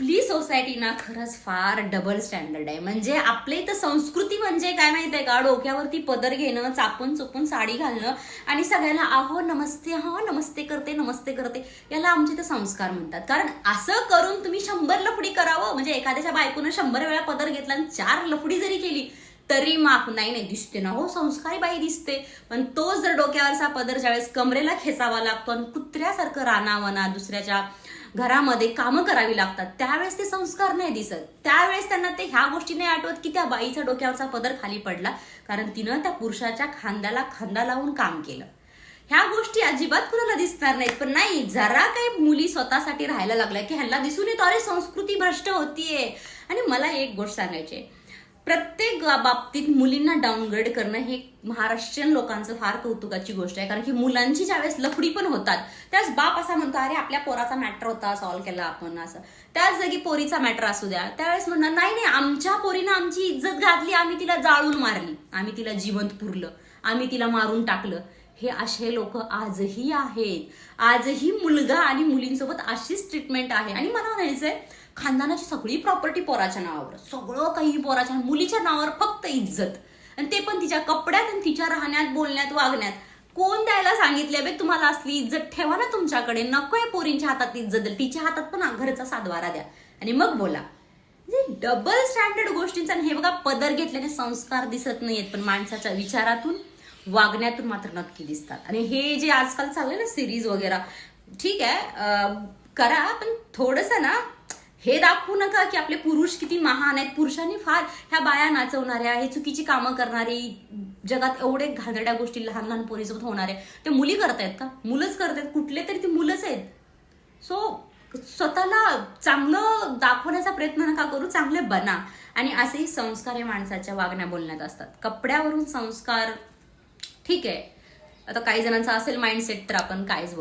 आपली सोसायटी ना खरंच फार डबल स्टँडर्ड आहे. म्हणजे आपले इथं संस्कृती म्हणजे काय माहितीये का, डोक्यावरती पदर घेणं, चापून चुपून साडी घालणं आणि सगळ्यांना आहो नमस्ते, हा नमस्ते करते नमस्ते करते, याला आमचे इथं संस्कार म्हणतात. कारण असं करून तुम्ही 100 लफडी करावं, म्हणजे एखाद्याच्या बायकोनं 100 वेळा पदर घेतला आणि 4 लफडी जरी केली तरी माफ नाही दिसते ना हो, संस्कारी बाई दिसते. पण तो जर डोक्यावरचा पदर ज्यावेळेस कमरेला खेचावा लागतो आणि कुत्र्यासारखं रानावना दुसऱ्याच्या घरामध्ये कामं करावी लागतात, त्यावेळेस ते संस्कार नाही दिसत. त्यावेळेस त्यांना ते ह्या गोष्टी नाही आठवत की त्या बाईच्या डोक्यावरचा पदर खाली पडला कारण तिनं त्या पुरुषाच्या खांद्याला खांदा लावून काम केलं. ह्या गोष्टी अजिबात कुणाला दिसणार नाहीत. पण नाही, जरा काही मुली स्वतःसाठी राहायला लागल्या की ह्यांना दिसून येतो अरे संस्कृती भ्रष्ट होतीये. आणि मला एक गोष्ट सांगायची आहे, प्रत्येक बाबतीत मुलींना डाऊनग्रेड करणं हे महाराष्ट्रीयन लोकांचं फार कौतुकाची गोष्ट आहे. कारण की मुलांची ज्यावेळेस लफडी पण होतात त्यावेळेस बाप असा म्हणतो अरे आपल्या पोराचा मॅटर होता, सॉल्व्ह केला आपण. असं त्याच जागी पोरीचा मॅटर असू द्या, त्यावेळेस म्हणणार नाही नाही आमच्या पोरीनं आमची इज्जत घातली, आम्ही तिला जाळून मारली, आम्ही तिला जिवंत पुरलं, आम्ही तिला मारून टाकलं. हे असे लोक आजही आहेत. आजही मुलगा आणि मुलींसोबत अशीच ट्रीटमेंट आहे. आणि मला म्हणायचंय, खानदानाची सगळी प्रॉपर्टी पोराच्या नावावर, सगळं काही पोराच्या, मुलीच्या नावावर फक्त इज्जत, आणि ते पण तिच्या कपड्यात आणि तिच्या राहण्यात बोलण्यात वागण्यात. कोण द्यायला सांगितले बे तुम्हाला असली इज्जत? ठेवा ना तुमच्याकडे, नकोय पोरींच्या हातात इज्जत, तिच्या हातात पण घरचा सातबारा द्या आणि मग बोला. म्हणजे डबल स्टँडर्ड गोष्टींचा. हे बघा, पदर घेतल्याने संस्कार दिसत नाहीयेत पण माणसाच्या विचारातून वागण्यातून मात्र नक्की दिसतात. आणि हे जे आजकाल चाललंय ना सिरीज वगैरे, ठीक आहे करा, पण थोडंसं ना हे दाखवू नका की आपले पुरुष किती महान आहेत. पुरुषांनी फार ह्या बाया नाचवणाऱ्या, हे चुकीची कामं करणारी, जगात एवढे घाणेरड्या गोष्टी लहान लहान पोरीसोबत होणाऱ्या, ते मुली करतायत का? मुलंच करतायत, कुठले तरी ते मुलंच आहेत. सो स्वतःला चांगलं दाखवण्याचा प्रयत्न नका करू, चांगले बना. आणि असेही संस्कार हे माणसाच्या वागण्या बोलण्यात असतात. कपड्यावरून संस्कार ठीक आहे, आता काही जणांचा असेल माइंडसेट तर आपण कायच बोलू.